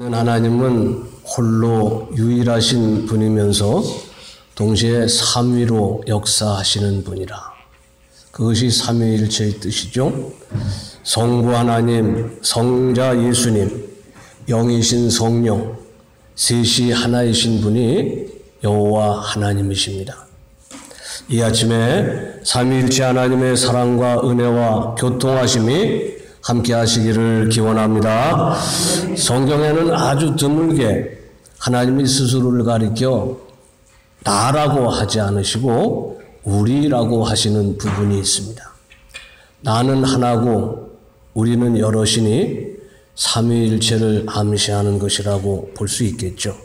하나님은 홀로 유일하신 분이면서 동시에 삼위로 역사하시는 분이라. 그것이 삼위일체의 뜻이죠. 성부 하나님, 성자 예수님, 영이신 성령, 셋이 하나이신 분이 여호와 하나님이십니다. 이 아침에 삼위일체 하나님의 사랑과 은혜와 교통하심이 함께 하시기를 기원합니다. 성경에는 아주 드물게 하나님이 스스로를 가리켜 나라고 하지 않으시고 우리라고 하시는 부분이 있습니다. 나는 하나고 우리는 여럿이니 삼위일체를 암시하는 것이라고 볼 수 있겠죠.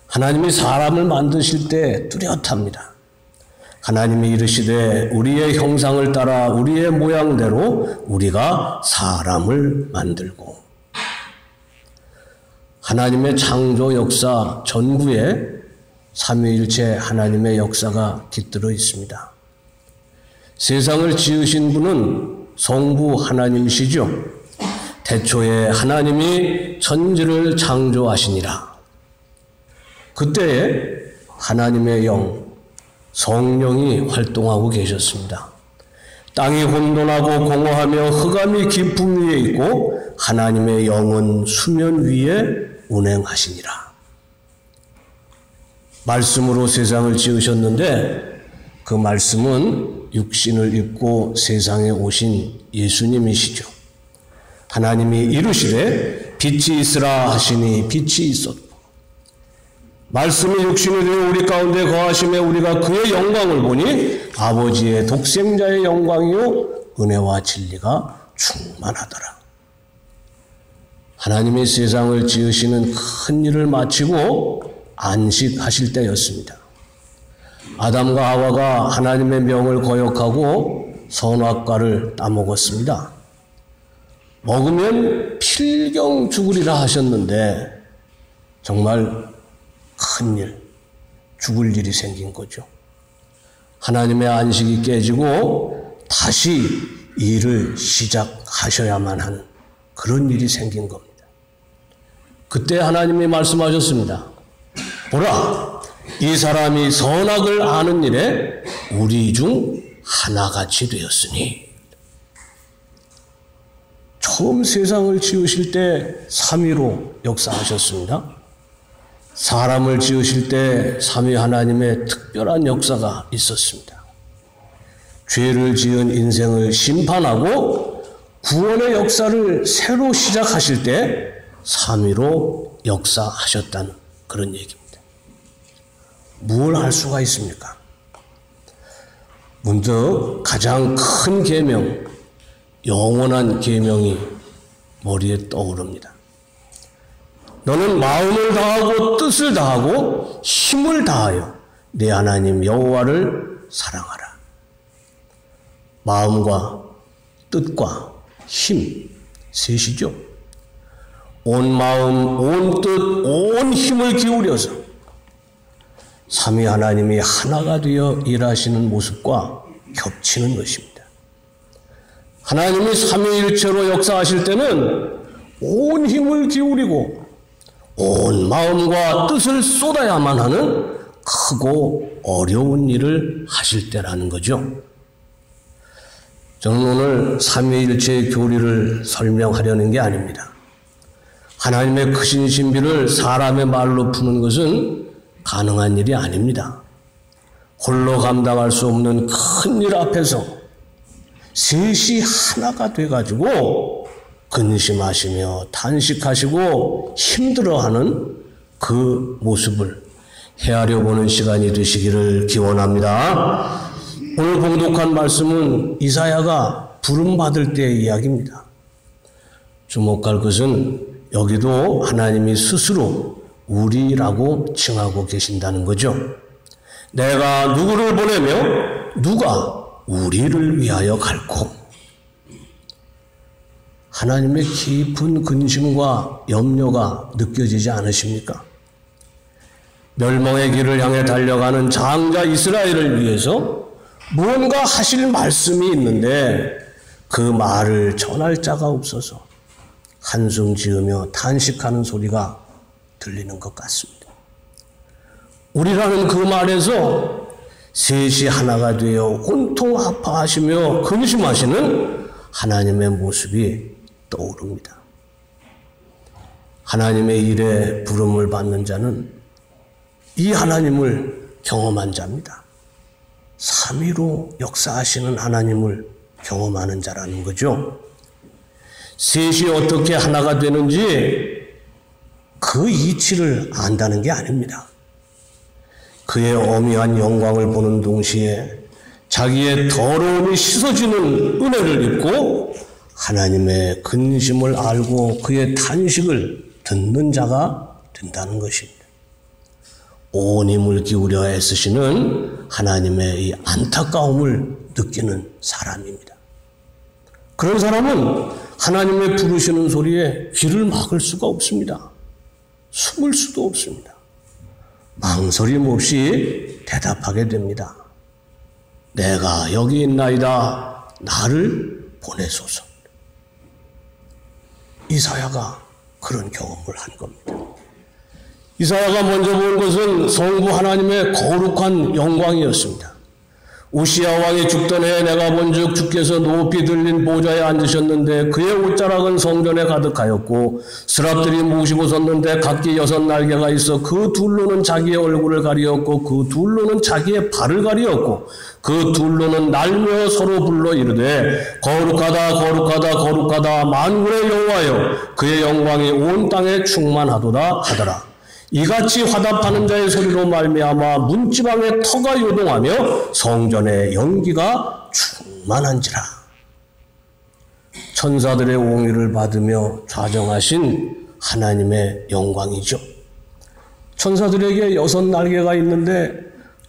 하나님이 사람을 만드실 때 뚜렷합니다. 하나님이 이르시되 우리의 형상을 따라 우리의 모양대로 우리가 사람을 만들고. 하나님의 창조 역사 전부에 삼위일체 하나님의 역사가 깃들어 있습니다. 세상을 지으신 분은 성부 하나님이시죠. 태초에 하나님이 천지를 창조하시니라. 그때에 하나님의 영 성령이 활동하고 계셨습니다. 땅이 혼돈하고 공허하며 흑암이 깊음 위에 있고 하나님의 영은 수면 위에 운행하시니라. 말씀으로 세상을 지으셨는데 그 말씀은 육신을 입고 세상에 오신 예수님이시죠. 하나님이 이르시되 빛이 있으라 하시니 빛이 있었고 말씀이 육신이 되어 우리 가운데 거하심에 우리가 그의 영광을 보니 아버지의 독생자의 영광이요 은혜와 진리가 충만하더라. 하나님이 세상을 지으시는 큰 일을 마치고 안식하실 때였습니다. 아담과 하와가 하나님의 명을 거역하고 선악과를 따먹었습니다. 먹으면 필경 죽으리라 하셨는데 정말 큰일, 죽을 일이 생긴 거죠. 하나님의 안식이 깨지고 다시 일을 시작하셔야만 하는 그런 일이 생긴 겁니다. 그때 하나님이 말씀하셨습니다. 보라, 이 사람이 선악을 아는 일에 우리 중 하나같이 되었으니. 처음 세상을 지으실 때 삼위로 역사하셨습니다. 사람을 지으실 때 삼위 하나님의 특별한 역사가 있었습니다. 죄를 지은 인생을 심판하고 구원의 역사를 새로 시작하실 때 삼위로 역사하셨다는 그런 얘기입니다. 무엇을 할 수가 있습니까? 문득 가장 큰 계명, 영원한 계명이 머리에 떠오릅니다. 너는 마음을 다하고 뜻을 다하고 힘을 다하여 내 하나님 여호와를 사랑하라. 마음과 뜻과 힘 셋이죠. 온 마음, 온 뜻, 온 힘을 기울여서 삼위 하나님이 하나가 되어 일하시는 모습과 겹치는 것입니다. 하나님이 삼위일체로 역사하실 때는 온 힘을 기울이고 온 마음과 뜻을 쏟아야만 하는 크고 어려운 일을 하실 때라는 거죠. 저는 오늘 삼위일체의 교리를 설명하려는 게 아닙니다. 하나님의 크신 신비를 사람의 말로 푸는 것은 가능한 일이 아닙니다. 홀로 감당할 수 없는 큰 일 앞에서 셋이 하나가 돼가지고 근심하시며 탄식하시고 힘들어하는 그 모습을 헤아려 보는 시간이 되시기를 기원합니다. 오늘 봉독한 말씀은 이사야가 부름받을 때의 이야기입니다. 주목할 것은 여기도 하나님이 스스로 우리라고 칭하고 계신다는 거죠. 내가 누구를 보내며 누가 우리를 위하여 갈고. 하나님의 깊은 근심과 염려가 느껴지지 않으십니까? 멸망의 길을 향해 달려가는 장자 이스라엘을 위해서 무언가 하실 말씀이 있는데 그 말을 전할 자가 없어서 한숨 지으며 탄식하는 소리가 들리는 것 같습니다. 우리라는 그 말에서 셋이 하나가 되어 온통 아파하시며 근심하시는 하나님의 모습이 떠오릅니다. 하나님의 일에 부름을 받는 자는 이 하나님을 경험한 자입니다. 삼위로 역사하시는 하나님을 경험하는 자라는 거죠. 셋이 어떻게 하나가 되는지 그 이치를 안다는 게 아닙니다. 그의 어미한 영광을 보는 동시에 자기의 더러움이 씻어지는 은혜를 입고 하나님의 근심을 알고 그의 탄식을 듣는 자가 된다는 것입니다. 온 힘을 기울여 애쓰시는 하나님의 이 안타까움을 느끼는 사람입니다. 그런 사람은 하나님의 부르시는 소리에 귀를 막을 수가 없습니다. 숨을 수도 없습니다. 망설임 없이 대답하게 됩니다. 내가 여기 있나이다. 나를 보내소서. 이사야가 그런 경험을 한 겁니다. 이사야가 먼저 본 것은 성부 하나님의 거룩한 영광이었습니다. 우시야 왕이 죽던 해에 내가 본즉 주께서 높이 들린 보좌에 앉으셨는데 그의 옷자락은 성전에 가득하였고 스랍들이 모시고 섰는데 각기 6날개가 있어 그 둘로는 자기의 얼굴을 가리었고 그 둘로는 자기의 발을 가리었고 그 둘로는 날며 서로 불러 이르되 거룩하다 거룩하다 거룩하다 만군의 여호와여 그의 영광이 온 땅에 충만하도다 하더라. 이같이 화답하는 자의 소리로 말미암아 문지방의 터가 요동하며 성전의 연기가 충만한지라. 천사들의 옹의를 받으며 좌정하신 하나님의 영광이죠. 천사들에게 6날개가 있는데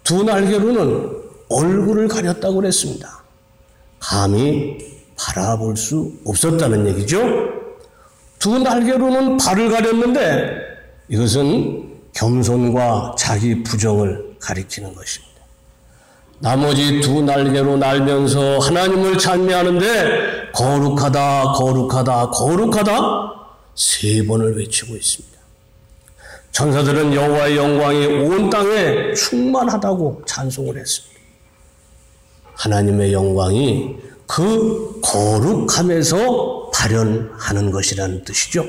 2날개로는 얼굴을 가렸다고 그랬습니다. 감히 바라볼 수 없었다는 얘기죠. 2날개로는 발을 가렸는데 이것은 겸손과 자기 부정을 가리키는 것입니다. 나머지 2날개로 날면서 하나님을 찬미하는데 거룩하다 거룩하다 거룩하다 3번을 외치고 있습니다. 천사들은 여호와의 영광이 온 땅에 충만하다고 찬송을 했습니다. 하나님의 영광이 그 거룩함에서 발현하는 것이라는 뜻이죠.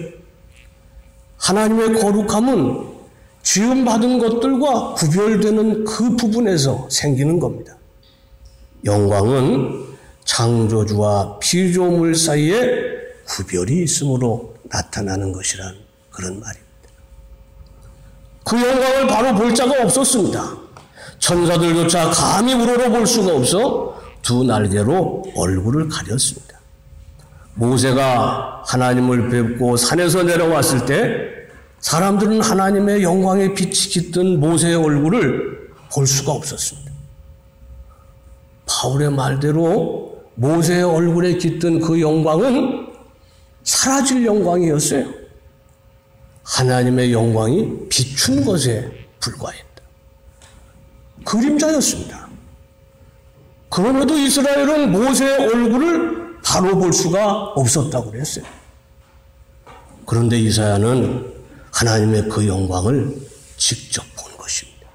하나님의 거룩함은 지음받은 것들과 구별되는 그 부분에서 생기는 겁니다. 영광은 창조주와 피조물 사이에 구별이 있으므로 나타나는 것이란 그런 말입니다. 그 영광을 바로 볼 자가 없었습니다. 천사들조차 감히 우러러볼 수가 없어 2날개로 얼굴을 가렸습니다. 모세가 하나님을 뵙고 산에서 내려왔을 때 사람들은 하나님의 영광의 빛이 깃든 모세의 얼굴을 볼 수가 없었습니다. 바울의 말대로 모세의 얼굴에 깃든 그 영광은 사라질 영광이었어요. 하나님의 영광이 비춘 것에 불과했다. 그림자였습니다. 그럼에도 이스라엘은 모세의 얼굴을 바로 볼 수가 없었다고 그랬어요. 그런데 이사야는 하나님의 그 영광을 직접 본 것입니다.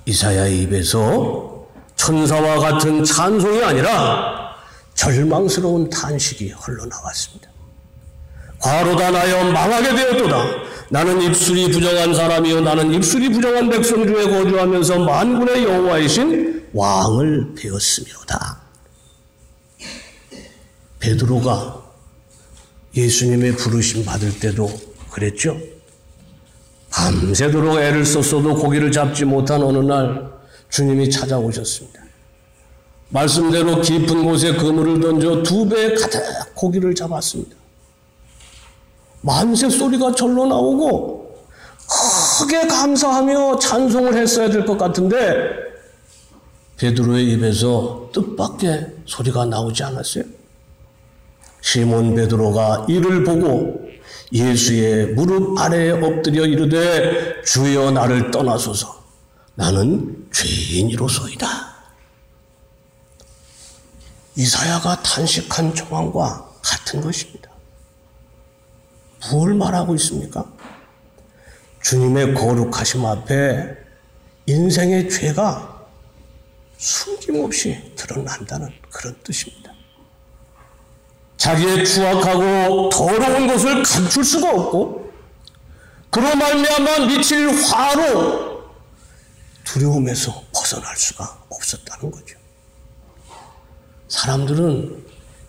이사야의 입에서 천사와 같은 찬송이 아니라 절망스러운 탄식이 흘러나왔습니다. 과로다 나여 망하게 되었도다. 나는 입술이 부정한 사람이요 나는 입술이 부정한 백성 중에 거주하면서 만군의 여호와이신 왕을 배웠으미로다. 베드로가 예수님의 부르심 받을 때도 그랬죠. 밤새도록 애를 썼어도 고기를 잡지 못한 어느 날 주님이 찾아오셨습니다. 말씀대로 깊은 곳에 그물을 던져 2배 가득 고기를 잡았습니다. 만세 소리가 절로 나오고 크게 감사하며 찬송을 했어야 될 것 같은데 베드로의 입에서 뜻밖의 소리가 나오지 않았어요. 시몬 베드로가 이를 보고 예수의 무릎 아래에 엎드려 이르되 주여 나를 떠나소서 나는 죄인이로소이다. 이사야가 탄식한 정황과 같은 것입니다. 뭘 말하고 있습니까? 주님의 거룩하심 앞에 인생의 죄가 숨김없이 드러난다는 그런 뜻입니다. 자기의 추악하고 더러운 것을 감출 수가 없고 그로 말미암아 미칠 화로 두려움에서 벗어날 수가 없었다는 거죠. 사람들은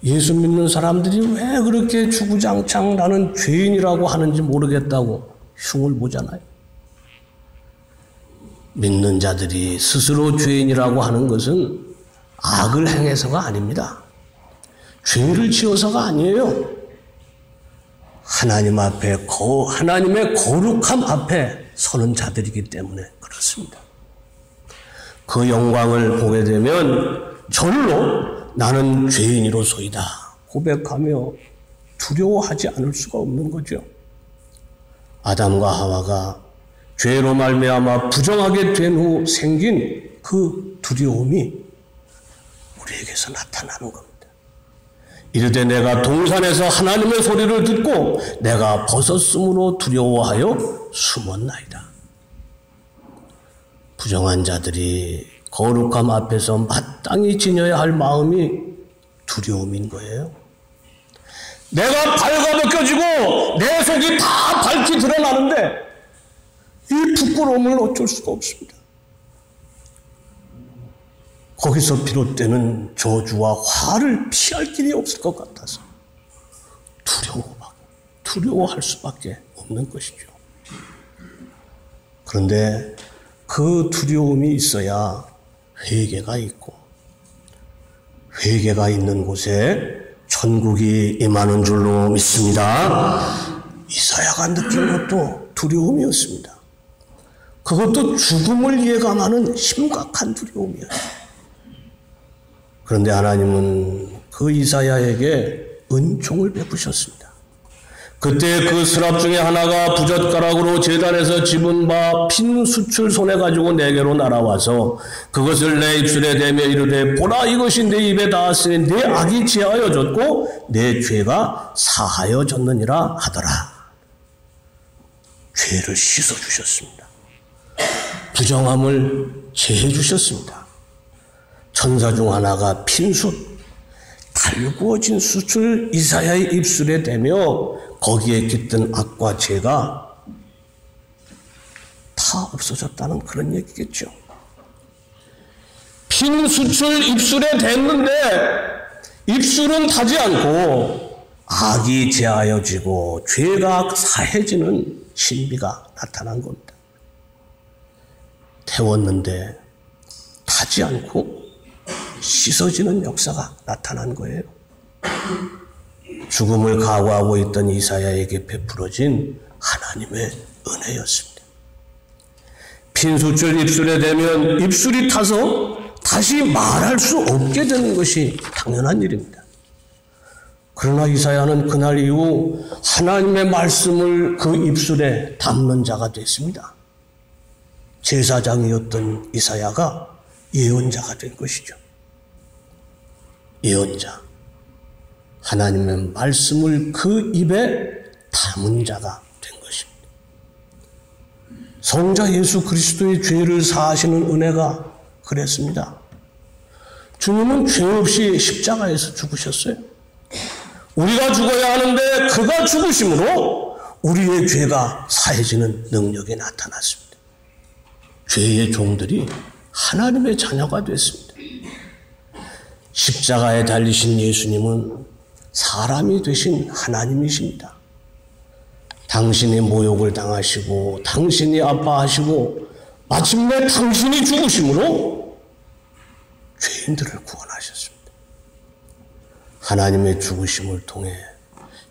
예수 믿는 사람들이 왜 그렇게 주구장창 나는 죄인이라고 하는지 모르겠다고 흉을 보잖아요. 믿는 자들이 스스로 죄인이라고 하는 것은 악을 행해서가 아닙니다. 죄를 지어서가 아니에요. 하나님 앞에 하나님의 거룩함 앞에 서는 자들이기 때문에 그렇습니다. 그 영광을 보게 되면 절로 나는 죄인이로소이다 고백하며 두려워하지 않을 수가 없는 거죠. 아담과 하와가 죄로 말미암아 부정하게 된 후 생긴 그 두려움이 우리에게서 나타나는 겁니다. 이르되 내가 동산에서 하나님의 소리를 듣고 내가 벗었으므로 두려워하여 숨었나이다. 부정한 자들이 거룩함 앞에서 마땅히 지녀야 할 마음이 두려움인 거예요. 내가 발가벗겨지고 내 속이 다 밝히 드러나는데 이 부끄러움을 어쩔 수가 없습니다. 거기서 비롯되는 저주와 화를 피할 길이 없을 것 같아서 두려워할 수밖에 없는 것이죠. 그런데 그 두려움이 있어야 회개가 있고 회개가 있는 곳에 천국이 임하는 줄로 믿습니다. 이사야가 느낀 것도 두려움이었습니다. 그것도 죽음을 예감하는 심각한 두려움이었어요. 그런데 하나님은 그 이사야에게 은총을 베푸셨습니다. 그때 그 스랍 중에 하나가 부젓가락으로 제단에서 집은 바 핀 숯을 손에 가지고 내게로 날아와서 그것을 내 입술에 대며 이르되 보라 이것이 내 입에 닿았으니 내 악이 제하여졌고 내 죄가 사하여졌느니라 하더라. 죄를 씻어주셨습니다. 부정함을 제해주셨습니다. 천사 중 하나가 핀 숯, 달구어진 숯을 이사야의 입술에 대며 거기에 깃든 악과 죄가 다 없어졌다는 그런 얘기겠죠. 핀 숯을 입술에 댔는데 입술은 타지 않고 악이 제하여지고 죄가 사해지는 신비가 나타난 겁니다. 태웠는데 타지 않고 씻어지는 역사가 나타난 거예요. 죽음을 각오하고 있던 이사야에게 베풀어진 하나님의 은혜였습니다. 핀숯을 입술에 대면 입술이 타서 다시 말할 수 없게 되는 것이 당연한 일입니다. 그러나 이사야는 그날 이후 하나님의 말씀을 그 입술에 담는 자가 됐습니다. 제사장이었던 이사야가 예언자가 된 것이죠. 예언자, 하나님의 말씀을 그 입에 담은 자가 된 것입니다. 성자 예수 그리스도의 죄를 사하시는 은혜가 그랬습니다. 주님은 죄 없이 십자가에서 죽으셨어요. 우리가 죽어야 하는데 그가 죽으심으로 우리의 죄가 사해지는 능력이 나타났습니다. 죄의 종들이 하나님의 자녀가 됐습니다. 십자가에 달리신 예수님은 사람이 되신 하나님이십니다. 당신이 모욕을 당하시고 당신이 아파하시고 마침내 당신이 죽으심으로 죄인들을 구원하셨습니다. 하나님의 죽으심을 통해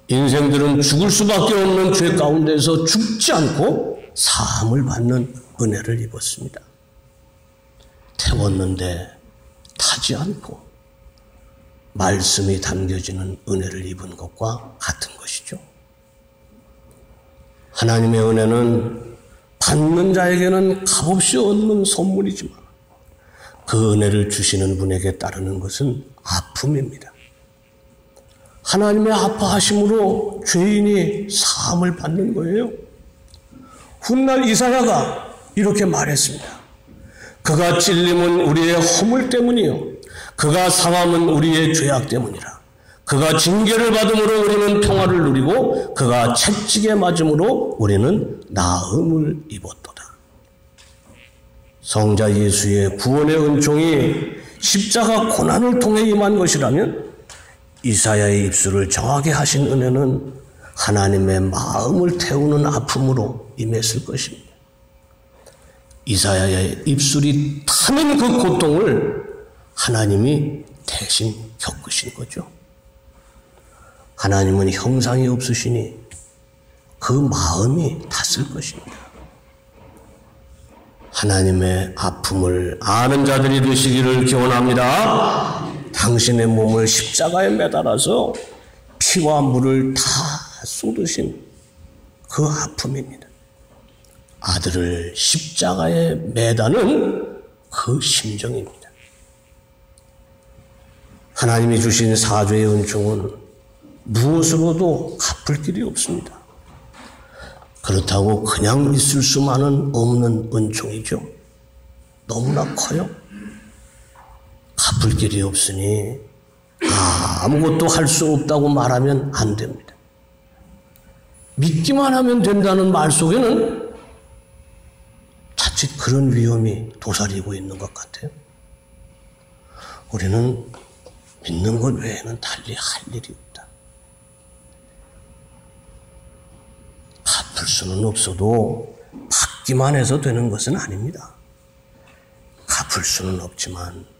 인생들은 죽을 수밖에 없는 죄 가운데서 죽지 않고 사함을 받는 은혜를 입었습니다. 태웠는데 타지 않고 말씀이 담겨지는 은혜를 입은 것과 같은 것이죠. 하나님의 은혜는 받는 자에게는 값없이 얻는 선물이지만 그 은혜를 주시는 분에게 따르는 것은 아픔입니다. 하나님의 아파하심으로 죄인이 사함을 받는 거예요. 훗날 이사야가 이렇게 말했습니다. 그가 찔림은 우리의 허물 때문이요 그가 상함은 우리의 죄악 때문이라. 그가 징계를 받음으로 우리는 평화를 누리고 그가 채찍에 맞음으로 우리는 나음을 입었도다. 성자 예수의 구원의 은총이 십자가 고난을 통해 임한 것이라면 이사야의 입술을 정하게 하신 은혜는 하나님의 마음을 태우는 아픔으로 임했을 것입니다. 이사야의 입술이 타는 그 고통을 하나님이 대신 겪으신 거죠. 하나님은 형상이 없으시니 그 마음이 탔을 것입니다. 하나님의 아픔을 아는 자들이 되시기를 기원합니다. 당신의 몸을 십자가에 매달아서 피와 물을 다 쏟으신 그 아픔입니다. 아들을 십자가에 매다는 그 심정입니다. 하나님이 주신 사죄의 은총은 무엇으로도 갚을 길이 없습니다. 그렇다고 그냥 있을 수만은 없는 은총이죠. 너무나 커요. 갚을 길이 없으니 아무것도 할 수 없다고 말하면 안 됩니다. 믿기만 하면 된다는 말 속에는 자칫 그런 위험이 도사리고 있는 것 같아요. 우리는 믿는 것 외에는 달리 할 일이 없다. 갚을 수는 없어도 받기만 해서 되는 것은 아닙니다. 갚을 수는 없지만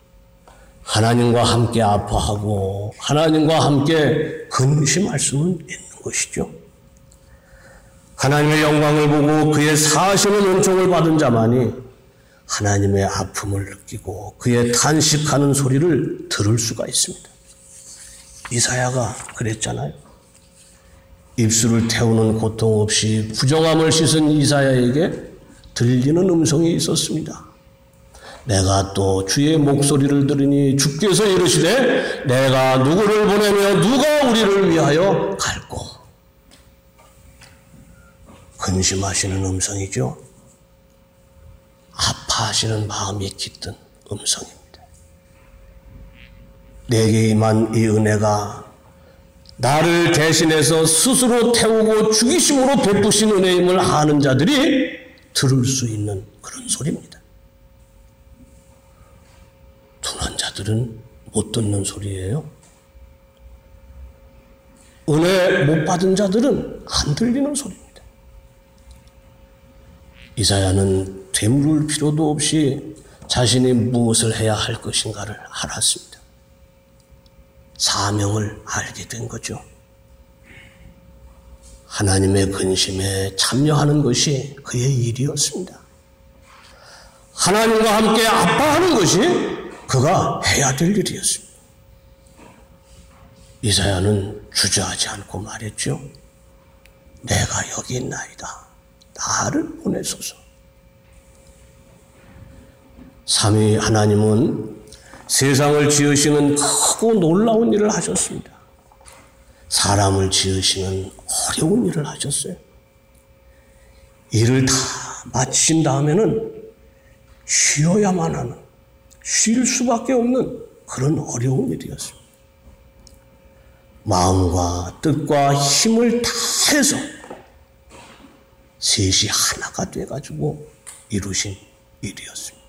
하나님과 함께 아파하고 하나님과 함께 근심할 수는 있는 것이죠. 하나님의 영광을 보고 그의 사하시는 은총을 받은 자만이 하나님의 아픔을 느끼고 그의 탄식하는 소리를 들을 수가 있습니다. 이사야가 그랬잖아요. 입술을 태우는 고통 없이 부정함을 씻은 이사야에게 들리는 음성이 있었습니다. 내가 또 주의 목소리를 들으니 주께서 이르시되 내가 누구를 보내며 누가 우리를 위하여 갈꼬. 근심하시는 음성이죠. 아파하시는 마음이 깃든 음성입니다. 내게 임한 이 은혜가 나를 대신해서 스스로 태우고 죽이심으로 베푸신 은혜임을 아는 자들이 들을 수 있는 그런 소리입니다. 둔한 자들은 못 듣는 소리예요. 은혜 못 받은 자들은 안 들리는 소리입니다. 이사야는 되물을 필요도 없이 자신이 무엇을 해야 할 것인가를 알았습니다. 사명을 알게 된 거죠. 하나님의 근심에 참여하는 것이 그의 일이었습니다. 하나님과 함께 아파하는 것이 그가 해야 될 일이었습니다. 이사야는 주저하지 않고 말했죠. 내가 여기 있나이다. 나를 보내소서. 삼위 하나님은 세상을 지으시는 크고 놀라운 일을 하셨습니다. 사람을 지으시는 어려운 일을 하셨어요. 일을 다 마치신 다음에는 쉬어야만 하는, 쉴 수밖에 없는 그런 어려운 일이었습니다. 마음과 뜻과 힘을 다해서 셋이 하나가 돼가지고 이루신 일이었습니다.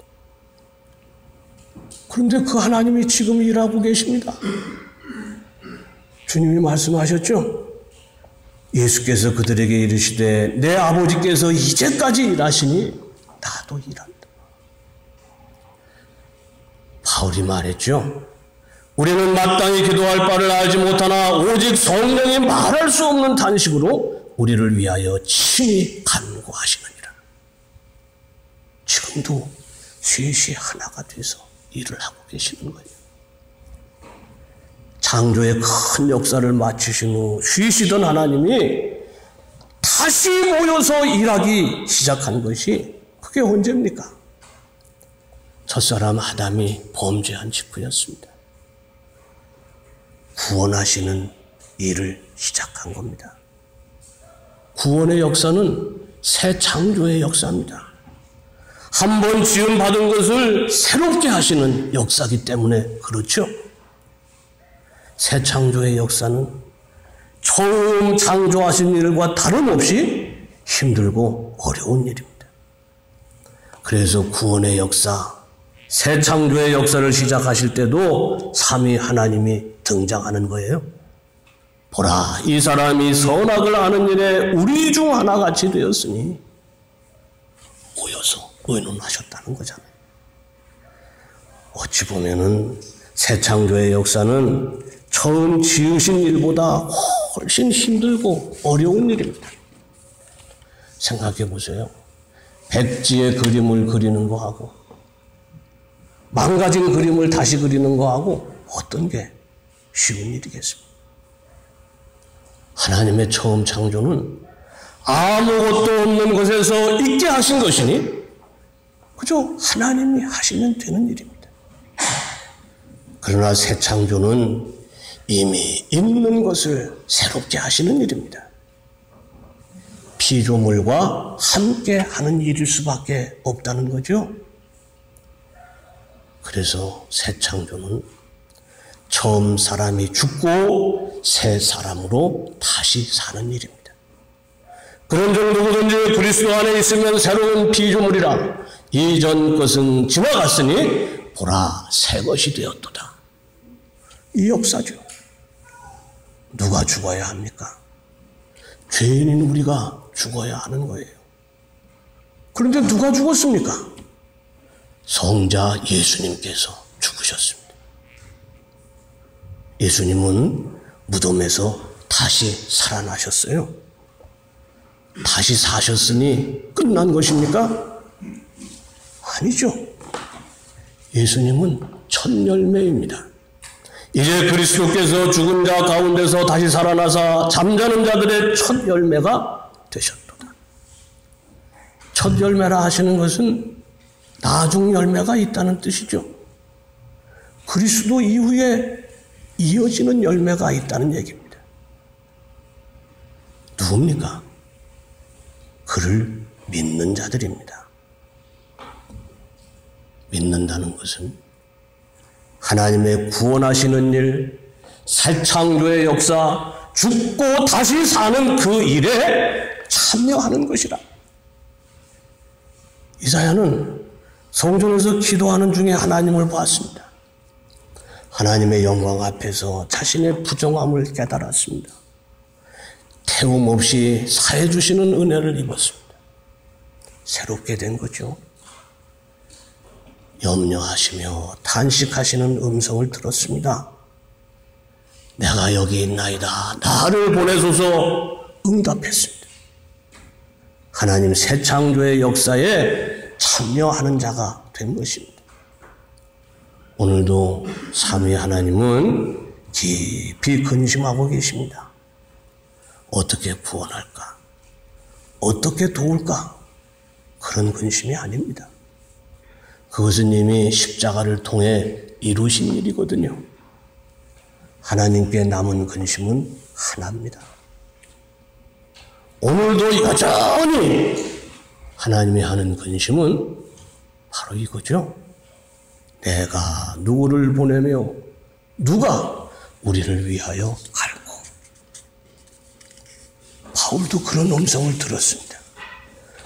그런데 그 하나님이 지금 일하고 계십니다. 주님이 말씀하셨죠? 예수께서 그들에게 이르시되 내 아버지께서 이제까지 일하시니 나도 일한다. 바울이 말했죠. 우리는 마땅히 기도할 바를 알지 못하나 오직 성령이 말할 수 없는 탄식으로 우리를 위하여 친히 간구하시느니라. 지금도 셋이 하나가 돼서 일을 하고 계시는 거예요. 창조의 큰 역사를 마치신 후 쉬시던 하나님이 다시 모여서 일하기 시작한 것이 그게 언제입니까? 첫사람 아담이 범죄한 직후였습니다. 구원하시는 일을 시작한 겁니다. 구원의 역사는 새 창조의 역사입니다. 한 번 지음받은 것을 새롭게 하시는 역사이기 때문에 그렇죠. 새 창조의 역사는 처음 창조하신 일과 다름없이 힘들고 어려운 일입니다. 그래서 구원의 역사, 새 창조의 역사를 시작하실 때도 삼위 하나님이 등장하는 거예요. 보라, 이 사람이 선악을 아는 일에 우리 중 하나같이 되었으니 모여서 의논하셨다는 거잖아요. 어찌 보면은 새 창조의 역사는 처음 지으신 일보다 훨씬 힘들고 어려운 일입니다. 생각해 보세요. 백지의 그림을 그리는 거하고 망가진 그림을 다시 그리는 거하고 어떤 게 쉬운 일이겠습니까? 하나님의 처음 창조는 아무것도 없는 것에서 있게 하신 것이니 그저 하나님이 하시면 되는 일입니다. 그러나 새 창조는 이미 있는 것을 새롭게 하시는 일입니다. 피조물과 함께 하는 일일 수밖에 없다는 거죠. 그래서 새 창조는 처음 사람이 죽고 새 사람으로 다시 사는 일입니다. 그런 정도든지 그리스도 안에 있으면 새로운 피조물이라 이전 것은 지나갔으니 보라 새 것이 되었도다. 이 역사죠. 누가 죽어야 합니까? 죄인인 우리가 죽어야 하는 거예요. 그런데 누가 죽었습니까? 성자 예수님께서 죽으셨습니다. 예수님은 무덤에서 다시 살아나셨어요. 다시 사셨으니 끝난 것입니까? 아니죠. 예수님은 첫 열매입니다. 이제 그리스도께서 죽은 자 가운데서 다시 살아나사 잠자는 자들의 첫 열매가 되셨도다. 첫 열매라 하시는 것은 나중 열매가 있다는 뜻이죠. 그리스도 이후에 이어지는 열매가 있다는 얘기입니다. 누굽니까? 그를 믿는 자들입니다. 믿는다는 것은 하나님의 구원하시는 일, 새 창조의 역사, 죽고 다시 사는 그 일에 참여하는 것이라. 이사야는 성전에서 기도하는 중에 하나님을 보았습니다. 하나님의 영광 앞에서 자신의 부정함을 깨달았습니다. 태움 없이 사해 주시는 은혜를 입었습니다. 새롭게 된 거죠. 염려하시며 탄식하시는 음성을 들었습니다. 내가 여기 있나이다. 나를 보내소서 응답했습니다. 하나님 새 창조의 역사에 참여하는 자가 된 것입니다. 오늘도 삼위 하나님은 깊이 근심하고 계십니다. 어떻게 구원할까? 어떻게 도울까? 그런 근심이 아닙니다. 그것은 이미 십자가를 통해 이루신 일이거든요. 하나님께 남은 근심은 하나입니다. 오늘도 여전히 하나님이 하는 근심은 바로 이거죠. 내가 누구를 보내며 누가 우리를 위하여 갈고. 바울도 그런 음성을 들었습니다.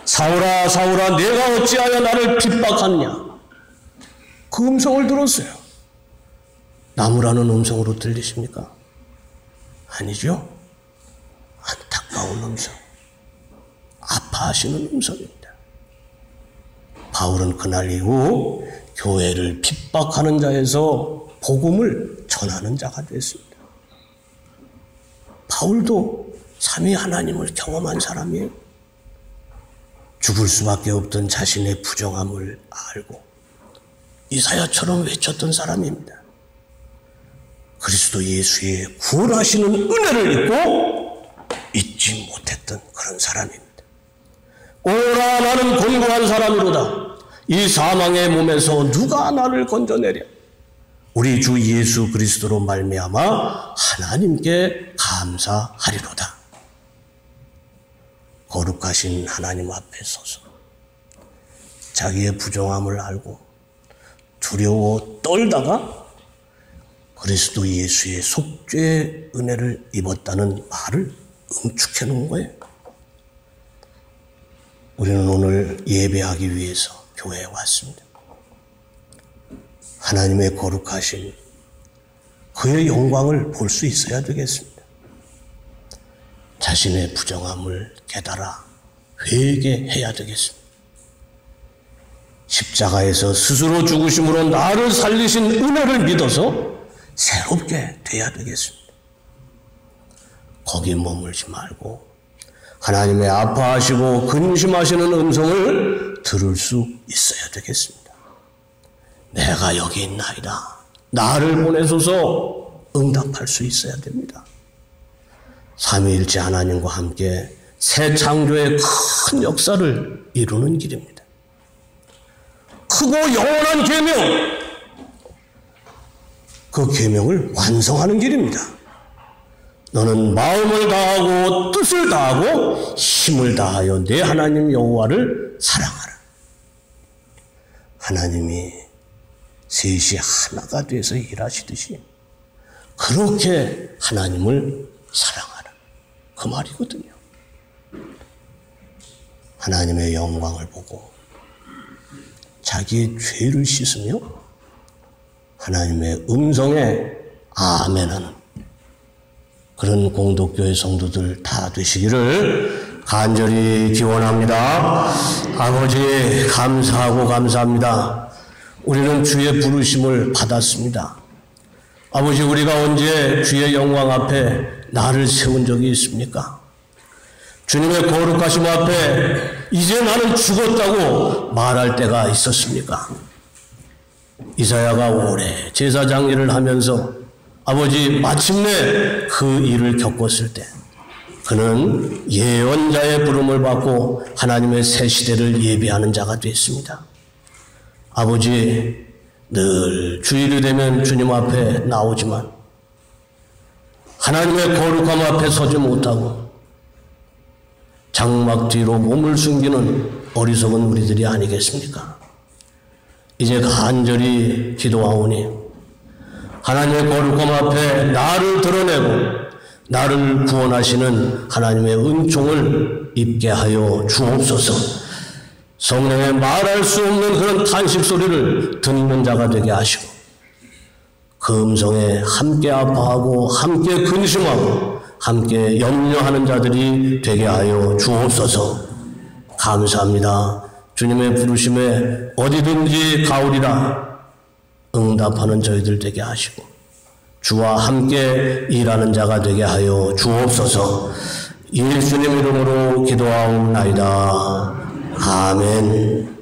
사울아 사울아 내가 어찌하여 나를 핍박하느냐. 그 음성을 들었어요. 나무라는 음성으로 들리십니까? 아니죠. 안타까운 음성, 아파하시는 음성입니다. 바울은 그날 이후 교회를 핍박하는 자에서 복음을 전하는 자가 됐습니다. 바울도 삼위 하나님을 경험한 사람이에요. 죽을 수밖에 없던 자신의 부정함을 알고 이사야처럼 외쳤던 사람입니다. 그리스도 예수의 구원하시는 은혜를 잊고 잊지 못했던 그런 사람입니다. 오라 나는 곤고한 사람이로다. 이 사망의 몸에서 누가 나를 건져내랴. 우리 주 예수 그리스도로 말미암아 하나님께 감사하리로다. 거룩하신 하나님 앞에 서서 자기의 부정함을 알고 두려워 떨다가 그리스도 예수의 속죄의 은혜를 입었다는 말을 응축해 놓은 거예요. 우리는 오늘 예배하기 위해서 교회에 왔습니다. 하나님의 거룩하신 그의 영광을 볼 수 있어야 되겠습니다. 자신의 부정함을 깨달아 회개해야 되겠습니다. 십자가에서 스스로 죽으심으로 나를 살리신 은혜를 믿어서 새롭게 돼야 되겠습니다. 거기 머물지 말고 하나님의 아파하시고 근심하시는 음성을 들을 수 있어야 되겠습니다. 내가 여기 있나이다. 나를 보내소서 응답할 수 있어야 됩니다. 삼위일체 하나님과 함께 새 창조의 큰 역사를 이루는 길입니다. 크고 영원한 계명, 그 계명을 완성하는 길입니다. 너는 마음을 다하고 뜻을 다하고 힘을 다하여 내 하나님 여호와를 사랑하라. 하나님이 셋이 하나가 돼서 일하시듯이 그렇게 하나님을 사랑하라. 그 말이거든요. 하나님의 영광을 보고 자기의 죄를 씻으며 하나님의 음성에 아멘하는 그런 공덕교회 성도들 다 되시기를 간절히 기원합니다. 아버지 감사하고 감사합니다. 우리는 주의 부르심을 받았습니다. 아버지, 우리가 언제 주의 영광 앞에 나를 세운 적이 있습니까? 주님의 거룩하심 앞에 이제 나는 죽었다고 말할 때가 있었습니까? 이사야가 오래 제사장 일을 하면서 아버지 마침내 그 일을 겪었을 때 그는 예언자의 부름을 받고 하나님의 새 시대를 예비하는 자가 됐습니다. 아버지, 늘 주일이 되면 주님 앞에 나오지만 하나님의 거룩함 앞에 서지 못하고 장막 뒤로 몸을 숨기는 어리석은 우리들이 아니겠습니까? 이제 간절히 기도하오니 하나님의 거룩함 앞에 나를 드러내고 나를 구원하시는 하나님의 은총을 입게 하여 주옵소서. 성령의 말할 수 없는 그런 탄식 소리를 듣는 자가 되게 하시고 그 음성에 함께 아파하고 함께 근심하고 함께 염려하는 자들이 되게 하여 주옵소서. 감사합니다. 주님의 부르심에 어디든지 가오리라 응답하는 저희들 되게 하시고 주와 함께 일하는 자가 되게 하여 주옵소서. 예수님 이름으로 기도하옵나이다. 아멘.